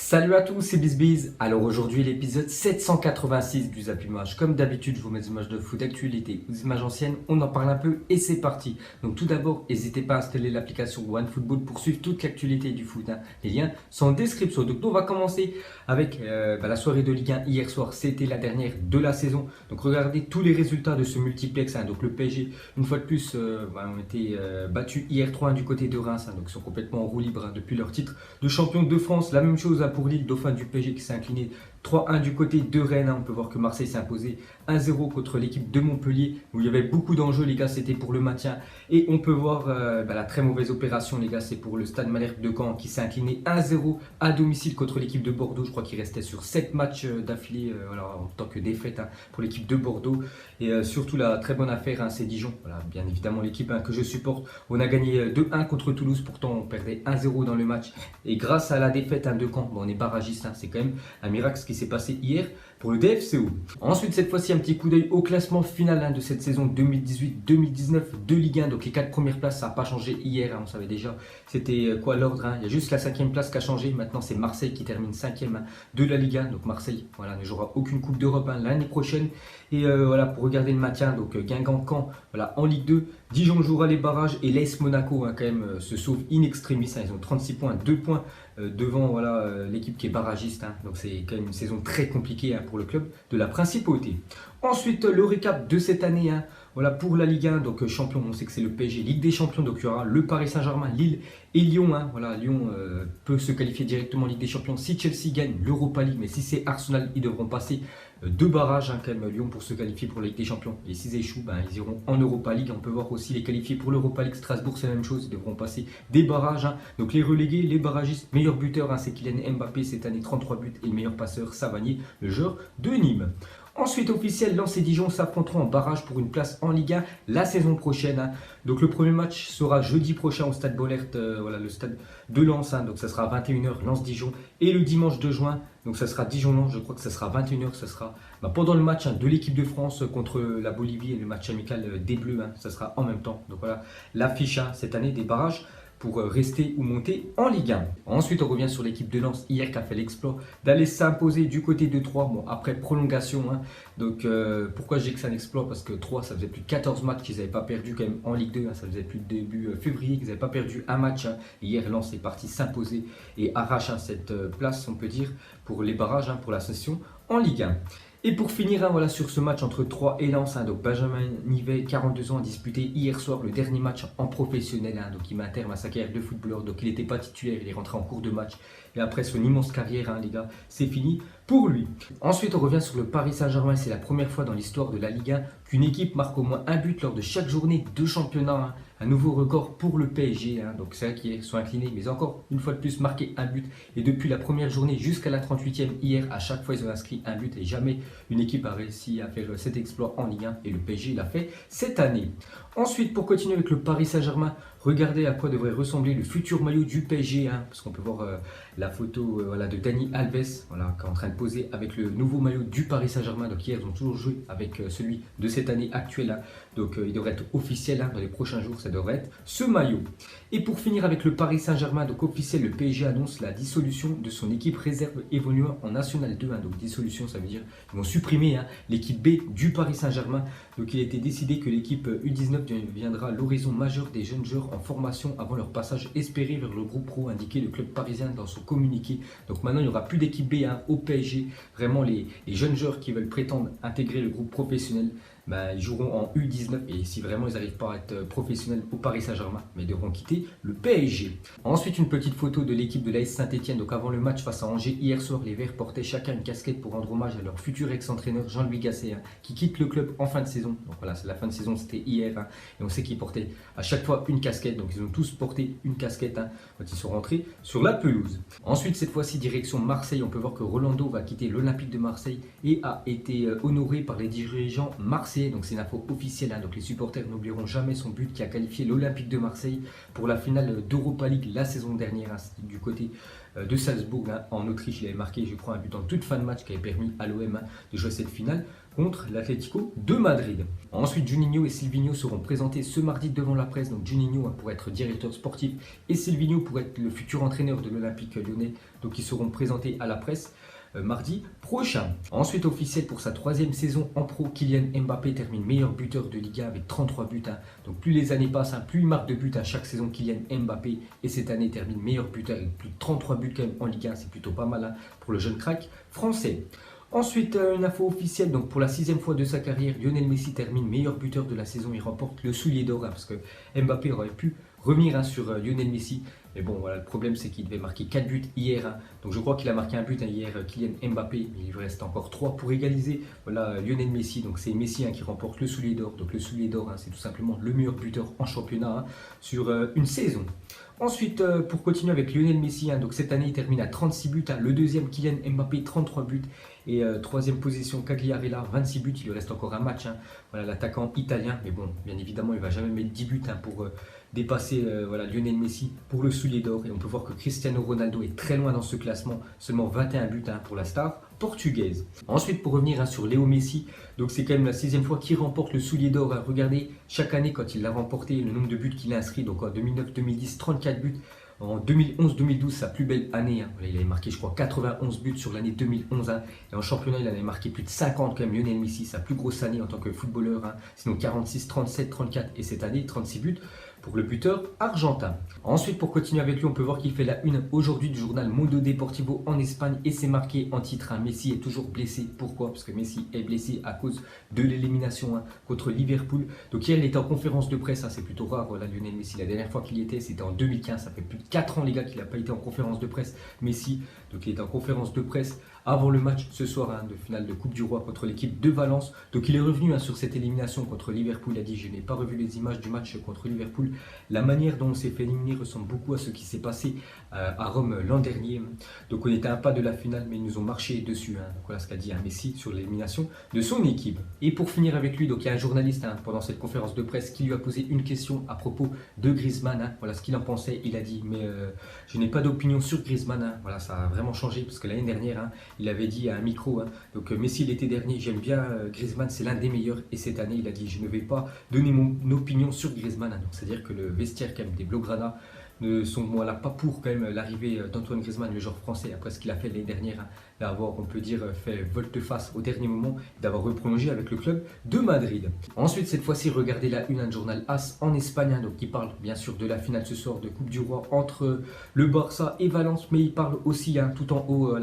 Salut à tous, c'est BizBiz. Alors aujourd'hui, l'épisode 786 du Zap Image. Comme d'habitude, je vous mets des images de foot d'actualité ou des images anciennes. On en parle un peu et c'est parti. Donc tout d'abord, n'hésitez pas à installer l'application OneFootball pour suivre toute l'actualité du foot. Les liens sont en description. Donc nous, on va commencer avec la soirée de Ligue 1 hier soir. C'était la dernière de la saison. Donc regardez tous les résultats de ce multiplex. Donc le PSG, une fois de plus, ont été battus hier 3-1 du côté de Reims. Donc ils sont complètement en roue libre depuis leur titre de champion de France. La même chose pour Lille, dauphin du PSG qui s'est incliné 3-1 du côté de Rennes. On peut voir que Marseille s'est imposé 1-0 contre l'équipe de Montpellier où il y avait beaucoup d'enjeux, les gars, c'était pour le maintien. Et on peut voir la très mauvaise opération, les gars, c'est pour le Stade Malherbe de Caen qui s'est incliné 1-0 à domicile contre l'équipe de Bordeaux. Je crois qu'il restait sur 7 matchs d'affilée en tant que défaite pour l'équipe de Bordeaux. Et surtout la très bonne affaire, c'est Dijon. Voilà, bien évidemment l'équipe que je supporte. On a gagné 2-1 contre Toulouse, pourtant on perdait 1-0 dans le match. Et grâce à la défaite de Caen, on est barragiste, c'est quand même un miracle ce qui s'est passé hier pour le DFCO. Ensuite, cette fois-ci, un petit coup d'œil au classement final de cette saison 2018-2019 de Ligue 1. Donc les 4 premières places, ça n'a pas changé hier, on savait déjà c'était quoi l'ordre. Il y a juste la 5e place qui a changé. Maintenant, c'est Marseille qui termine 5e de la Ligue 1. Donc Marseille ne jouera aucune Coupe d'Europe l'année prochaine. Et pour regarder le maintien, donc Guingamp-Caen en Ligue 2. Dijon jouera les barrages et l'AS Monaco quand même se sauve in extremis. Ils ont 36 points, 2 points devant l'équipe qui est barragiste. Donc c'est quand même une saison très compliquée pour le club de la Principauté. Ensuite, le récap de cette année. Pour la Ligue 1, donc champion, on sait que c'est le PSG, Ligue des Champions, donc il y aura le Paris Saint-Germain, Lille et Lyon. Lyon peut se qualifier directement en Ligue des Champions si Chelsea gagne l'Europa League, mais si c'est Arsenal, ils devront passer 2 barrages quand même, Lyon, pour se qualifier pour la Ligue des Champions. Et s'ils échouent, ils iront en Europa League. On peut voir aussi les qualifiés pour l'Europa League. Strasbourg, c'est la même chose, ils devront passer des barrages. Donc les relégués, les barragistes, meilleur buteur, c'est Kylian Mbappé cette année, 33 buts, et le meilleur passeur, Savanier, le joueur de Nîmes. Ensuite, officiel, Lens et Dijon s'affronteront en barrage pour une place en Ligue 1 la saison prochaine. Donc le premier match sera jeudi prochain au Stade Bollaert, le stade de Lens. Donc ça sera 21h, Lens-Dijon. Et le dimanche 2 juin, donc ça sera Dijon-Lens, je crois que ça sera 21h. Ça sera pendant le match de l'équipe de France contre la Bolivie et le match amical des Bleus. Ça sera en même temps. Donc voilà l'affiche cette année des barrages pour rester ou monter en Ligue 1. Ensuite, on revient sur l'équipe de Lens hier qui a fait l'exploit d'aller s'imposer du côté de Troyes, après prolongation. Donc pourquoi je dis que c'est un exploit? Parce que Troyes, ça faisait plus de 14 matchs qu'ils n'avaient pas perdu quand même en Ligue 2. Ça faisait plus de début février qu'ils n'avaient pas perdu un match. Hier, Lens est parti s'imposer et arrache cette place, on peut dire, pour les barrages, pour la session en Ligue 1. Et pour finir, sur ce match entre Troyes et Lens, donc Benjamin Nivet, 42 ans, a disputé hier soir le dernier match en professionnel. Donc il met un terme à sa carrière de footballeur. Donc il n'était pas titulaire, il est rentré en cours de match. Et après son immense carrière, les gars, c'est fini pour lui. Ensuite, on revient sur le Paris Saint-Germain. C'est la première fois dans l'histoire de la Ligue 1 qu'une équipe marque au moins un but lors de chaque journée de championnat. Un nouveau record pour le PSG. Donc c'est vrai qu'ils sont inclinés, mais encore une fois de plus marqué un but. Et depuis la première journée jusqu'à la 38e hier, à chaque fois ils ont inscrit un but et jamais une équipe a réussi à faire cet exploit en Ligue 1. Et le PSG l'a fait cette année. Ensuite, pour continuer avec le Paris Saint-Germain, regardez à quoi devrait ressembler le futur maillot du PSG. Parce qu'on peut voir la photo de Dani Alves qui est en train de poser avec le nouveau maillot du Paris Saint-Germain. Donc hier, ils ont toujours joué avec celui de cette année actuelle. Donc il devrait être officiel dans les prochains jours. Ça devrait être ce maillot. Et pour finir avec le Paris Saint-Germain, donc officiel, le PSG annonce la dissolution de son équipe réserve évoluant en National 2. Donc dissolution, ça veut dire qu'ils vont supprimer l'équipe B du Paris Saint-Germain. Donc il a été décidé que l'équipe U19 deviendra l'horizon majeur des jeunes joueurs en formation avant leur passage espéré vers le groupe pro, indiqué le club parisien dans son communiqué. Donc maintenant il n'y aura plus d'équipe B au PSG. Vraiment les jeunes joueurs qui veulent prétendre intégrer le groupe professionnel, ils joueront en U19 et si vraiment ils n'arrivent pas à être professionnels au Paris Saint-Germain, ils devront quitter le PSG. Ensuite, une petite photo de l'équipe de l'AS Saint-Etienne. Donc avant le match face à Angers hier soir, les Verts portaient chacun une casquette pour rendre hommage à leur futur ex-entraîneur Jean-Louis Gasset qui quitte le club en fin de saison. Donc voilà, c'est la fin de saison, c'était hier et on sait qu'ils portaient à chaque fois une casquette. Donc ils ont tous porté une casquette quand ils sont rentrés sur la pelouse. Ensuite, cette fois-ci, direction Marseille. On peut voir que Rolando va quitter l'Olympique de Marseille et a été honoré par les dirigeants marseillais. Donc c'est une info officielle. Donc les supporters n'oublieront jamais son but qui a qualifié l'Olympique de Marseille pour la finale d'Europa League la saison dernière. Du côté de Salzbourg en Autriche. Il avait marqué, je crois, un but en toute fin de match qui avait permis à l'OM de jouer cette finale contre l'Atlético de Madrid. Ensuite, Juninho et Silvinho seront présentés ce mardi devant la presse. Donc Juninho pour être directeur sportif et Silvinho pour être le futur entraîneur de l'Olympique Lyonnais. Donc ils seront présentés à la presse mardi prochain. Ensuite, officiel pour sa 3e saison en pro, Kylian Mbappé termine meilleur buteur de Liga avec 33 buts. Donc plus les années passent, plus il marque de buts chaque saison, Kylian Mbappé. Et cette année, termine meilleur buteur avec plus de 33 buts quand même en Liga. C'est plutôt pas mal pour le jeune crack français. Ensuite, une info officielle, donc pour la 6e fois de sa carrière, Lionel Messi termine meilleur buteur de la saison. Il remporte le soulier d'or parce que Mbappé aurait pu revenir sur Lionel Messi. Mais bon, voilà, le problème c'est qu'il devait marquer 4 buts hier. Donc je crois qu'il a marqué un but hier, Kylian Mbappé. Mais il lui reste encore 3 pour égaliser. Voilà, Lionel Messi. Donc c'est Messi qui remporte le soulier d'or. Donc le soulier d'or, c'est tout simplement le meilleur buteur en championnat sur une saison. Ensuite, pour continuer avec Lionel Messi, donc cette année il termine à 36 buts. Le deuxième, Kylian Mbappé, 33 buts. Et troisième position, Cagliarella, 26 buts. Il lui reste encore un match. Voilà, l'attaquant italien. Mais bon, bien évidemment, il ne va jamais mettre 10 buts pour dépasser Lionel Messi pour le soulier d'or. Et on peut voir que Cristiano Ronaldo est très loin dans ce classement. Seulement 21 buts pour la star portugaise. Ensuite, pour revenir sur Léo Messi, donc c'est quand même la 6e fois qu'il remporte le soulier d'or. Regardez, chaque année, quand il l'a remporté, le nombre de buts qu'il a inscrit. Donc en 2009-2010, 34 buts. En 2011-2012, sa plus belle année, il avait marqué je crois 91 buts sur l'année 2011. Et en championnat, il avait marqué plus de 50 quand même, Lionel Messi, sa plus grosse année en tant que footballeur. Sinon 46, 37, 34 et cette année 36 buts pour le buteur argentin. Ensuite, pour continuer avec lui, on peut voir qu'il fait la une aujourd'hui du journal Mundo Deportivo en Espagne et c'est marqué en titre. Messi est toujours blessé. Pourquoi? Parce que Messi est blessé à cause de l'élimination contre Liverpool. Donc hier, il était en conférence de presse. C'est plutôt rare, voilà, Lionel Messi. La dernière fois qu'il y était, c'était en 2015. Ça fait plus de 4 ans, les gars, qu'il n'a pas été en conférence de presse. Messi, donc il est en conférence de presse avant le match ce soir de finale de Coupe du Roi contre l'équipe de Valence. Donc il est revenu sur cette élimination contre Liverpool. Il a dit: je n'ai pas revu les images du match contre Liverpool. La manière dont on s'est fait éliminer ressemble beaucoup à ce qui s'est passé à Rome l'an dernier. Donc on était à un pas de la finale, mais ils nous ont marché dessus. Donc voilà ce qu'a dit Messi sur l'élimination de son équipe. Et pour finir avec lui, donc il y a un journaliste pendant cette conférence de presse qui lui a posé une question à propos de Griezmann. Voilà ce qu'il en pensait. Il a dit: mais je n'ai pas d'opinion sur Griezmann. Voilà, ça a vraiment changé parce que l'année dernière, il avait dit à un micro, donc Messi l'été dernier, j'aime bien Griezmann, c'est l'un des meilleurs. Et cette année, il a dit: je ne vais pas donner mon opinion sur Griezmann. Donc c'est-à-dire que le vestiaire quand même des Blaugrana ne sont pas pour quand même l'arrivée d'Antoine Griezmann, le joueur français, après ce qu'il a fait l'année dernière, d'avoir, on peut dire, fait volte-face au dernier moment, d'avoir reprolongé avec le club de Madrid. Ensuite, cette fois-ci, regardez la une, du journal AS en Espagne, donc qui parle bien sûr de la finale ce soir de Coupe du Roi entre le Barça et Valence, mais il parle aussi tout en haut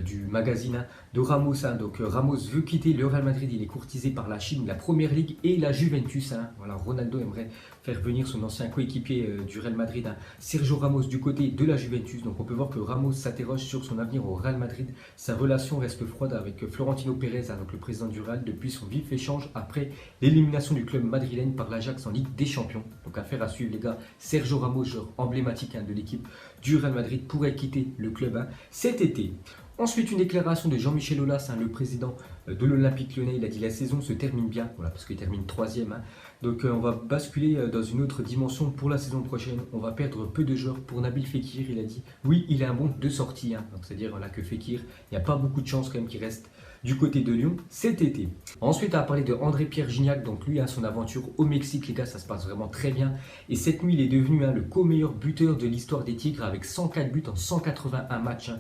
du magazine de Ramos. Donc Ramos veut quitter le Real Madrid, il est courtisé par la Chine, la Première Ligue et la Juventus. Voilà, Ronaldo aimerait faire venir son ancien coéquipier du Real Madrid, Sergio Ramos, du côté de la Juventus. Donc on peut voir que Ramos s'interroge sur son avenir au Real Madrid. Sa relation reste froide avec Florentino Pérez, donc le président du Real, depuis son vif échange après l'élimination du club madrilène par l'Ajax en Ligue des Champions. Donc affaire à suivre, les gars. Sergio Ramos, joueur emblématique de l'équipe du Real Madrid, pourrait quitter le club cet été. Ensuite, une déclaration de Jean-Michel Aulas, le président de l'Olympique Lyonnais. Il a dit: la saison se termine bien, voilà, parce qu'il termine 3e. Donc on va basculer dans une autre dimension pour la saison prochaine. On va perdre peu de joueurs. Pour Nabil Fekir, il a dit: oui, il a un bon de sortie. Donc c'est-à-dire que Fekir, il n'y a pas beaucoup de chances quand même qu'il reste du côté de Lyon cet été. Ensuite, on va parler de André-Pierre Gignac. Donc lui, son aventure au Mexique, les gars, ça se passe vraiment très bien. Et cette nuit, il est devenu le co-meilleur buteur de l'histoire des Tigres avec 104 buts en 181 matchs.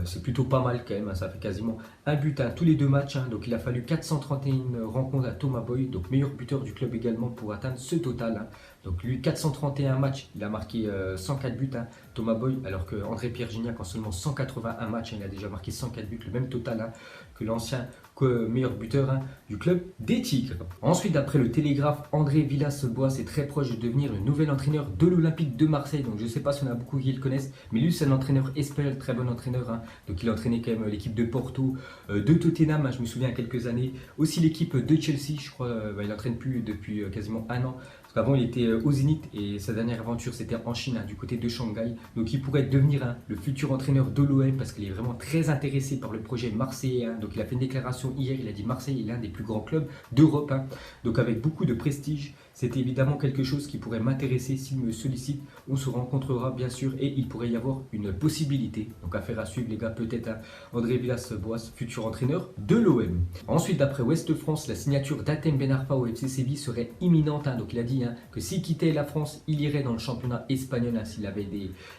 C'est plutôt pas mal quand même, ça fait quasiment un but tous les 2 matchs. Donc il a fallu 431 rencontres à Thomas Boy, donc meilleur buteur du club également, pour atteindre ce total. Donc lui, 431 matchs, il a marqué 104 buts, Thomas Boy, alors que André-Pierre Gignac, en seulement 181 matchs, il a déjà marqué 104 buts, le même total que l'ancien meilleur buteur du club des Tigres. Ensuite, d'après le Télégraphe, André Villas-Boas est très proche de devenir le nouvel entraîneur de l'Olympique de Marseille. Donc je ne sais pas si on a beaucoup qui le connaissent, mais lui c'est un entraîneur espagnol, très bon entraîneur. Donc il a entraîné quand même l'équipe de Porto, de Tottenham, je me souviens, il y a quelques années. Aussi l'équipe de Chelsea, je crois, il n'entraîne plus depuis quasiment un an. Avant, il était au Zénith et sa dernière aventure, c'était en Chine, du côté de Shanghai. Donc, il pourrait devenir le futur entraîneur de l'OM parce qu'il est vraiment très intéressé par le projet marseillais. Donc, il a fait une déclaration hier. Il a dit: Marseille est l'un des plus grands clubs d'Europe. Donc, avec beaucoup de prestige. C'est évidemment quelque chose qui pourrait m'intéresser s'il me sollicite. On se rencontrera bien sûr et il pourrait y avoir une possibilité. Donc affaire à suivre les gars, peut-être André Villas-Boas, futur entraîneur de l'OM. Ensuite, d'après Ouest France, la signature d'Hatem Ben Arfa au FC Séville serait imminente. Donc il a dit que s'il quittait la France, il irait dans le championnat espagnol s'il avait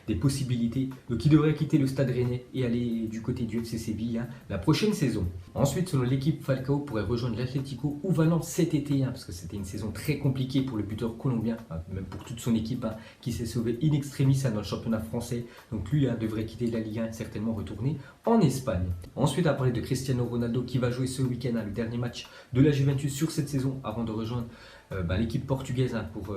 des possibilités. Donc il devrait quitter le Stade Rennais et aller du côté du FC Séville la prochaine saison. Ensuite, selon l'équipe, Falcao pourrait rejoindre l'Atlético ou Valence cet été, parce que c'était une saison très compliquée pour le buteur colombien, même pour toute son équipe qui s'est sauvé in extremis dans le championnat français. Donc lui devrait quitter la Ligue 1 et certainement retourner en Espagne. Ensuite, à parler de Cristiano Ronaldo qui va jouer ce week-end le dernier match de la Juventus sur cette saison avant de rejoindre l'équipe portugaise pour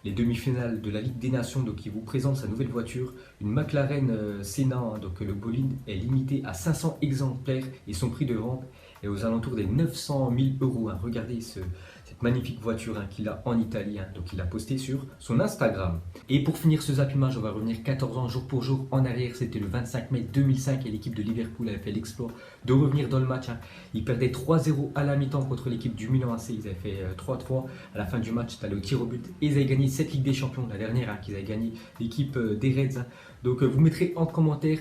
les demi-finales de la Ligue des Nations. Donc il vous présente sa nouvelle voiture, une McLaren Senna. Donc le bolide est limité à 500 exemplaires et son prix de vente est aux alentours des 900 000 euros. Regardez cette magnifique voiture qu'il a en Italie. Donc il a posté sur son Instagram. Et pour finir ce Zap Image, on va revenir 14 ans jour pour jour en arrière. C'était le 25 mai 2005 et l'équipe de Liverpool avait fait l'exploit de revenir dans le match. Ils perdaient 3-0 à la mi-temps contre l'équipe du Milan AC. Ils avaient fait 3-3 à la fin du match. C'était allé au tir au but et ils avaient gagné cette Ligue des Champions, la dernière qu'ils avaient gagné, l'équipe des Reds. Donc vous mettrez en commentaire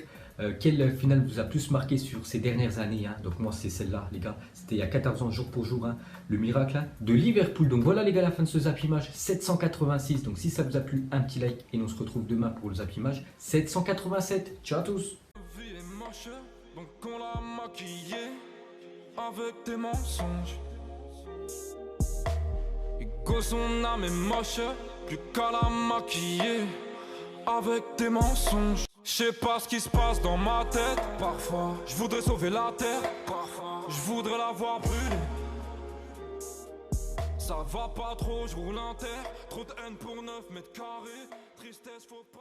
quelle finale vous a plus marqué sur ces dernières années. Donc moi c'est celle-là les gars, c'était il y a 14 ans jour pour jour, le miracle de Liverpool. Donc voilà les gars, la fin de ce Zap Image 786. Donc si ça vous a plu, un petit like et on se retrouve demain pour le Zap Image 787. Ciao à tous. Donc on l'a maquillé avec tes mensonges. Et que son âme est moche, plus qu'à la maquiller avec tes mensonges. Je sais pas ce qui se passe dans ma tête. Parfois, je voudrais sauver la terre. Parfois, je voudrais la voir brûler. Ça va pas trop, je roule un terre. Trop de haine pour 9 mètres carrés. Tristesse, faut pas.